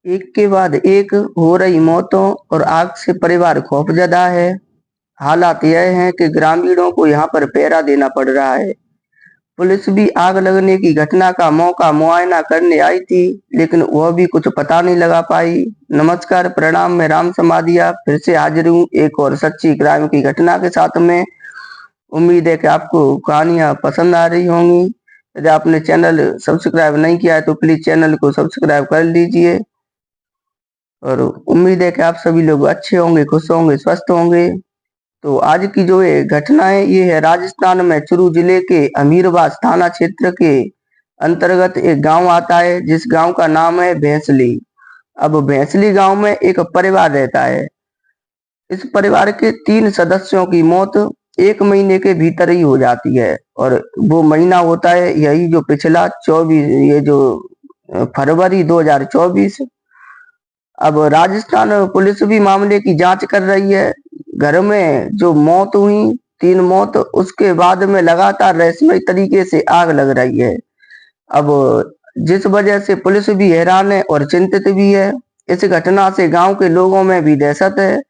एक के बाद एक हो रही मौतों और आग से परिवार खौफजदा है। हालात यह हैं कि ग्रामीणों को यहाँ पर पहरा देना पड़ रहा है। पुलिस भी आग लगने की घटना का मौका मुआयना करने आई थी, लेकिन वह भी कुछ पता नहीं लगा पाई। नमस्कार, प्रणाम, मैं राम समाधिया फिर से हाजिर हूँ एक और सच्ची क्राइम की घटना के साथ में। उम्मीद है कि आपको कहानियाँ पसंद आ रही होंगी। यदि आपने चैनल सब्सक्राइब नहीं किया है तो प्लीज चैनल को सब्सक्राइब कर लीजिए। और उम्मीद है कि आप सभी लोग अच्छे होंगे, खुश होंगे, स्वस्थ होंगे। तो आज की जो ये घटना है, ये है राजस्थान में चुरू जिले के अमीरबाद थाना क्षेत्र के अंतर्गत एक गांव आता है, जिस गांव का नाम है भैंसली। अब भैंसली गांव में एक परिवार रहता है। इस परिवार के 3 सदस्यों की मौत 1 महीने के भीतर ही हो जाती है। और वो महीना होता है यही जो पिछला 24, ये जो फरवरी 2024। अब राजस्थान पुलिस भी मामले की जांच कर रही है। घर में जो मौत हुई, 3 मौत, उसके बाद में लगातार रहस्यमय तरीके से आग लग रही है। अब जिस वजह से पुलिस भी हैरान है और चिंतित भी है। इस घटना से गांव के लोगों में भी दहशत है।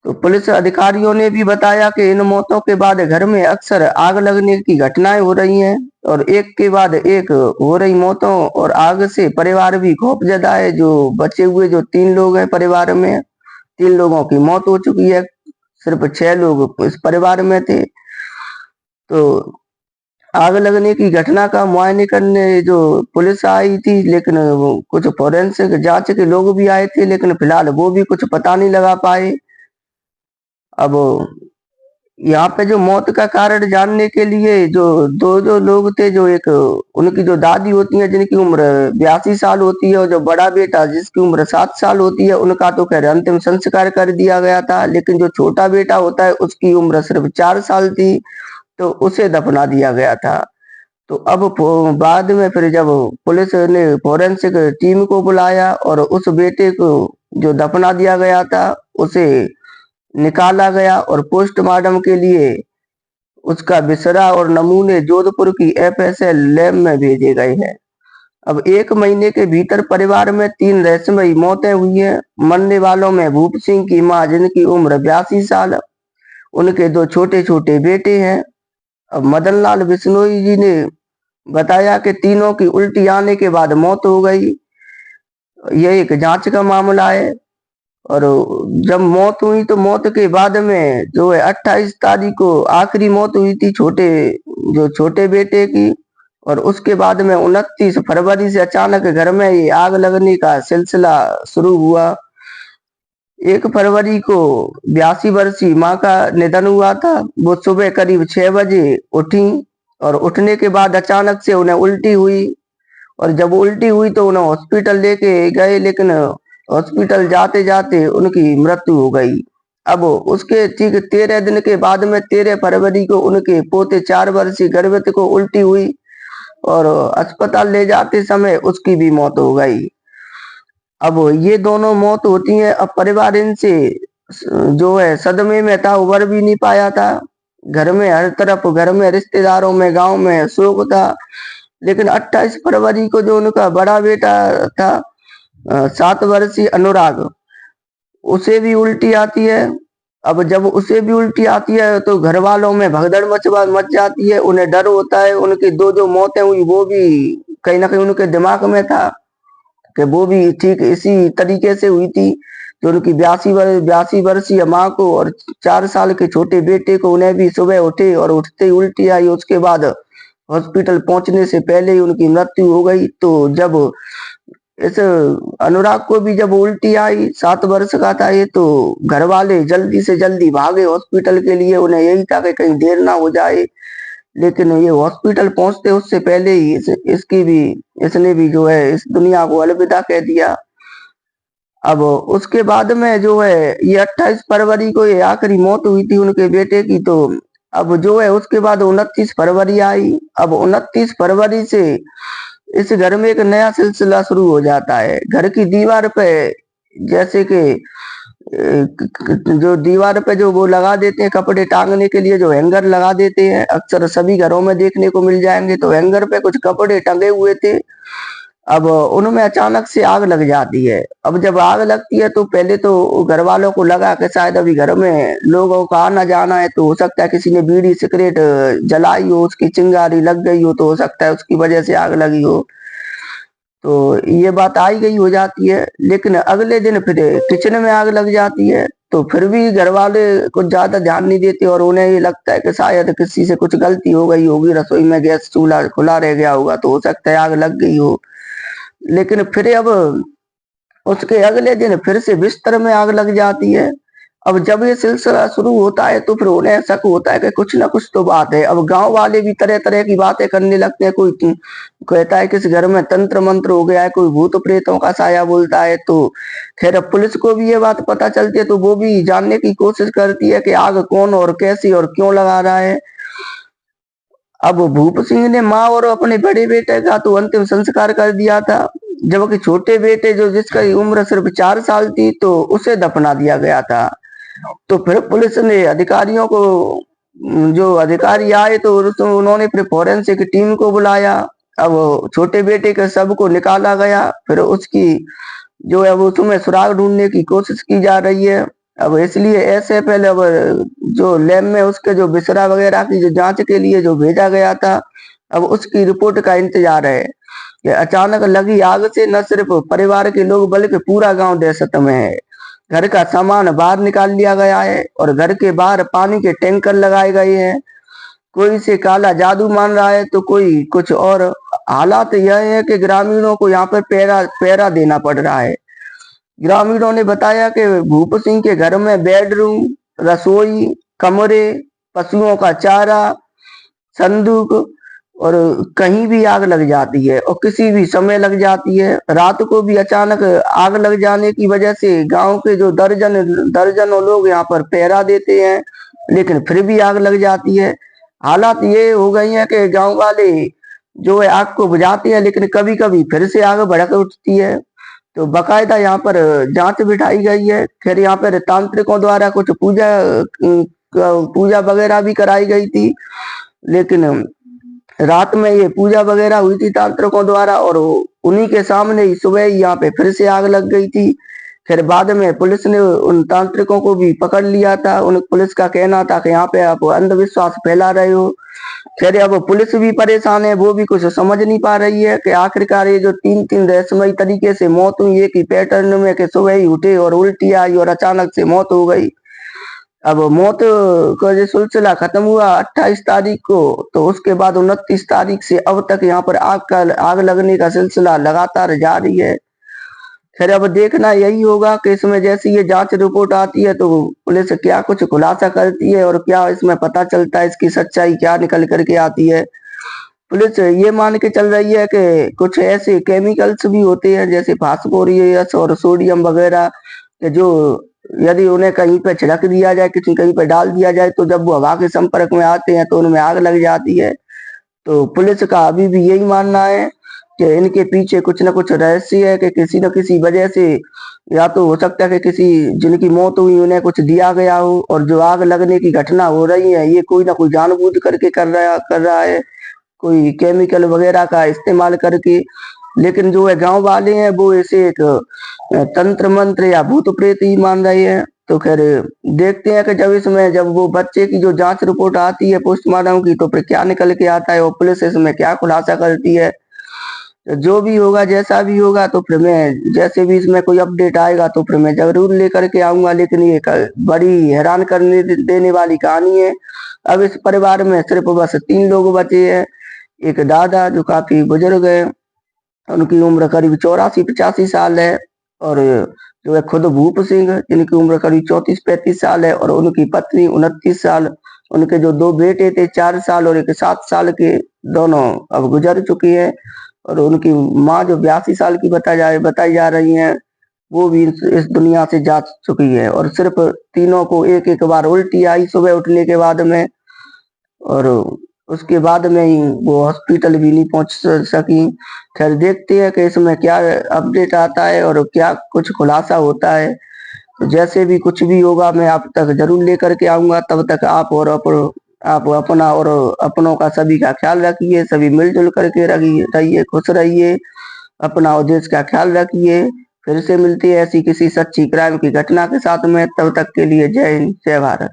तो पुलिस अधिकारियों ने भी बताया कि इन मौतों के बाद घर में अक्सर आग लगने की घटनाएं हो रही हैं, और एक के बाद एक हो रही मौतों और आग से परिवार भी खौफजदा है। जो बचे हुए जो 3 लोग हैं परिवार में, 3 लोगों की मौत हो चुकी है। सिर्फ 6 लोग इस परिवार में थे। तो आग लगने की घटना का मुआयने करने जो पुलिस आई थी, लेकिन वो कुछ फोरेंसिक जांच के लोग भी आए थे, लेकिन फिलहाल वो भी कुछ पता नहीं लगा पाए। अब यहाँ पे जो मौत का कारण जानने के लिए जो जो लोग थे, जो एक उनकी जो दादी होती है जिनकी उम्र 82 साल होती है, और जो बड़ा बेटा जिसकी उम्र 7 साल होती है, उनका तो खैर अंतिम संस्कार कर दिया गया था। लेकिन जो छोटा बेटा होता है उसकी उम्र सिर्फ 4 साल थी, तो उसे दफना दिया गया था। तो अब बाद में फिर जब पुलिस ने फोरेंसिक टीम को बुलाया और उस बेटे को जो दफना दिया गया था उसे निकाला गया, और पोस्टमार्टम के लिए उसका बिसरा और नमूने जोधपुर की एफएसएल लैब में भेजे गए हैं। अब 1 महीने के भीतर परिवार में 3 रहस्यमयी मौतें हुई हैं। मरने वालों में भूप सिंह की मां जिनकी उम्र 82 साल, उनके 2 छोटे छोटे बेटे हैं। अब मदन लाल बिश्नोई जी ने बताया कि तीनों की उल्टी आने के बाद मौत हो गई। यह एक जांच का मामला है। और जब मौत हुई तो मौत के बाद में जो है 28 तारीख को आखिरी मौत हुई थी छोटे बेटे की। और उसके बाद में 29 फरवरी से अचानक घर में ये आग लगने का सिलसिला शुरू हुआ। 1 फरवरी को 82 वर्षीय माँ का निधन हुआ था। वो सुबह करीब 6 बजे उठी, और उठने के बाद अचानक से उन्हें उल्टी हुई। और जब उल्टी हुई तो उन्हें हॉस्पिटल लेके गए, लेकिन हॉस्पिटल जाते जाते उनकी मृत्यु हो गई। अब उसके ठीक 13 दिन के बाद में 13 फरवरी को उनके पोते 4 वर्षीय गर्भवती को उल्टी हुई, और अस्पताल ले जाते समय उसकी भी मौत हो गई। अब ये दोनों मौत होती हैं। अब परिवार इनसे जो है सदमे में था, उभर भी नहीं पाया था। घर में हर तरफ, घर में, रिश्तेदारों में, गांव में शोक था। लेकिन 28 फरवरी को जो उनका बड़ा बेटा था, 7 वर्षीय अनुराग, उसे भी उल्टी आती है। अब जब उसे भी उल्टी आती है तो घर वालों में भगदड़ मच जाती है। उन्हें डर होता है। उनकी 2 जो मौतें हुई वो भी कहीं ना कहीं उनके दिमाग में था कि वो भी ठीक इसी तरीके से हुई थी। जो उनकी 82 वर्षीय माँ को और 4 साल के छोटे बेटे को, उन्हें भी सुबह उठे और उठते ही उल्टी आई। उसके बाद हॉस्पिटल पहुंचने से पहले ही उनकी मृत्यु हो गई। तो जब इस अनुराग को भी जब उल्टी आई, 7 वर्ष का था ये, तो घर वाले जल्दी से जल्दी भागे हॉस्पिटल के लिए। उन्हें यही था कि कहीं देर ना हो जाए। लेकिन ये हॉस्पिटल पहुंचते उससे पहले ही इसने भी जो है इस दुनिया को अलविदा कह दिया। अब उसके बाद में जो है ये 28 फरवरी को ये आखिरी मौत हुई थी उनके बेटे की। तो अब जो है उसके बाद 29 फरवरी आई। अब 29 फरवरी से इस घर में एक नया सिलसिला शुरू हो जाता है। घर की दीवार पे, जैसे कि जो दीवार पे जो वो लगा देते हैं कपड़े टांगने के लिए, जो हैंगर लगा देते हैं, अक्सर सभी घरों में देखने को मिल जाएंगे। तो हैंगर पे कुछ कपड़े टंगे हुए थे। अब उनमें अचानक से आग लग जाती है। अब जब आग लगती है तो पहले तो घर वालों को लगा कि शायद अभी घर में लोगों का आना जाना है, तो हो सकता है किसी ने बीड़ी सिगरेट जलाई हो, उसकी चिंगारी लग गई हो, तो हो सकता है उसकी वजह से आग लगी हो। तो ये बात आई गई हो जाती है। लेकिन अगले दिन फिर किचन में आग लग जाती है, तो फिर भी घर वाले कुछ ज्यादा ध्यान नहीं देते और उन्हें ये लगता है कि शायद किसी से कुछ गलती हो गई होगी, रसोई में गैस चूल्हा खुला रह गया होगा, तो हो सकता है आग लग गई हो। लेकिन फिर अब उसके अगले दिन फिर से बिस्तर में आग लग जाती है। अब जब ये सिलसिला शुरू होता है तो फिर उन्हें शक होता है कि कुछ ना कुछ तो बात है। अब गांव वाले भी तरह तरह की बातें करने लगते हैं। कोई कहता है किस घर में तंत्र मंत्र हो गया है, कोई भूत प्रेतों का साया बोलता है। तो खैर अब पुलिस को भी ये बात पता चलती है, तो वो भी जानने की कोशिश करती है कि आग कौन और कैसी और क्यों लगा रहा है। अब भूप सिंह ने माँ और अपने बड़े बेटे का तो अंतिम संस्कार कर दिया था, जबकि छोटे बेटे जो जिसका उम्र सिर्फ 4 साल थी, तो उसे दफना दिया गया था। तो फिर पुलिस ने अधिकारियों को, जो अधिकारी आए तो उन्होंने फिर फोरेंसिक टीम को बुलाया। अब छोटे बेटे के शव को निकाला गया, फिर उसकी जो है वो उसमें सुराग ढूंढने की कोशिश की जा रही है। अब इसलिए ऐसे पहले अब जो लैब में उसके जो बिसरा वगैरह की जो जांच के लिए जो भेजा गया था, अब उसकी रिपोर्ट का इंतजार है। कि अचानक लगी आग से न सिर्फ परिवार के लोग बल्कि पूरा गांव दहशत में है। घर का सामान बाहर निकाल लिया गया है और घर के बाहर पानी के टैंकर लगाए गए हैं। कोई इसे काला जादू मान रहा है तो कोई कुछ और। हालात यह है कि ग्रामीणों को यहाँ पर पहरा पहरा देना पड़ रहा है। ग्रामीणों ने बताया कि भूप सिंह के घर में बेडरूम, रसोई, कमरे, पशुओं का चारा, संदूक और कहीं भी आग लग जाती है और किसी भी समय लग जाती है। रात को भी अचानक आग लग जाने की वजह से गांव के जो दर्जनों लोग यहाँ पर पहरा देते हैं, लेकिन फिर भी आग लग जाती है। हालात ये हो गई है कि गांव वाले जो है आग को बुझाते हैं, लेकिन कभी कभी फिर से आग भड़क उठती है। तो बकायदा यहाँ पर जांच बिठाई गई है। फिर यहाँ पर तांत्रिकों द्वारा कुछ पूजा वगैरह भी कराई गई थी। लेकिन रात में ये पूजा वगैरह हुई थी तांत्रिकों द्वारा और उन्हीं के सामने ही सुबह ही यहाँ पे फिर से आग लग गई थी। फिर बाद में पुलिस ने उन तांत्रिकों को भी पकड़ लिया था। उन पुलिस का कहना था कि यहाँ पे आप अंधविश्वास फैला रहे हो। फिर अब पुलिस भी परेशान है, वो भी कुछ समझ नहीं पा रही है कि आखिरकार ये जो तीन तीन रहस्यमयी तरीके से मौत हुई, एक ही पैटर्न में कि सुबह ही उठे और उल्टी आई और अचानक से मौत हो गई। अब मौत का जो सिलसिला खत्म हुआ 28 तारीख को, तो उसके बाद 29 तारीख से अब तक यहाँ पर आग लगने का सिलसिला लगातार जारी है। फिर अब देखना यही होगा कि इसमें जैसी ये जांच रिपोर्ट आती है तो पुलिस क्या कुछ खुलासा करती है और क्या इसमें पता चलता है, इसकी सच्चाई क्या निकल करके आती है। पुलिस ये मान के चल रही है कि कुछ ऐसे केमिकल्स भी होते हैं जैसे फास्फोरियस और सोडियम वगैरह, कि जो यदि उन्हें कहीं पे छिड़क दिया जाए, किसी कहीं पे डाल दिया जाए, तो जब वो हवा के संपर्क में आते हैं तो उनमें आग लग जाती है। तो पुलिस का अभी भी यही मानना है कि इनके पीछे कुछ ना कुछ रहस्य है, कि किसी न किसी वजह से या तो हो सकता है कि किसी जिनकी मौत हुई उन्हें कुछ दिया गया हो, और जो आग लगने की घटना हो रही है ये कोई ना कोई जानबूझ करके कर रहा है, कोई केमिकल वगैरह का इस्तेमाल करके। लेकिन जो है गांव वाले हैं वो इसे एक तंत्र मंत्र या भूत प्रेत ही मान रहे हैं। तो खैर देखते हैं कि जब वो बच्चे की जो जांच रिपोर्ट आती है पोस्टमार्टम की, तो फिर क्या निकल के आता है और पुलिस इसमें क्या खुलासा करती है। तो जो भी होगा जैसा भी होगा, तो फिर मैं जैसे भी इसमें कोई अपडेट आएगा तो फिर मैं जरूर लेकर के आऊंगा। लेकिन ये बड़ी हैरान करने देने वाली कहानी है। अब इस परिवार में सिर्फ बस 3 लोग बचे हैं। एक दादा जो काफी बुजुर्ग है, उनकी उम्र करीब 84-85 साल है, और जो है खुद भूप सिंह जिनकी उम्र करीब 34-35 साल है, और उनकी पत्नी 29 साल। उनके जो 2 बेटे थे 4 साल और एक 7 साल के, दोनों अब गुजर चुकी है। और उनकी माँ जो 82 साल की बताई जा रही है, वो भी इस दुनिया से जा चुकी है। और सिर्फ तीनों को एक एक बार उल्टी आई सुबह उठने के बाद में, और उसके बाद में ही वो हॉस्पिटल भी नहीं पहुंच सकी। खैर देखते हैं कि इसमें क्या अपडेट आता है और क्या कुछ खुलासा होता है। तो जैसे भी कुछ भी होगा मैं आप तक जरूर लेकर के आऊंगा। तब तक आप अपना और अपनों का सभी का ख्याल रखिए, सभी मिलजुल करके रहिए, खुश रहिए। अपना और देश का ख्याल रखिए। फिर से मिलती है ऐसी किसी सच्ची क्राइम की घटना के साथ में, तब तक के लिए जय हिंद, जय भारत।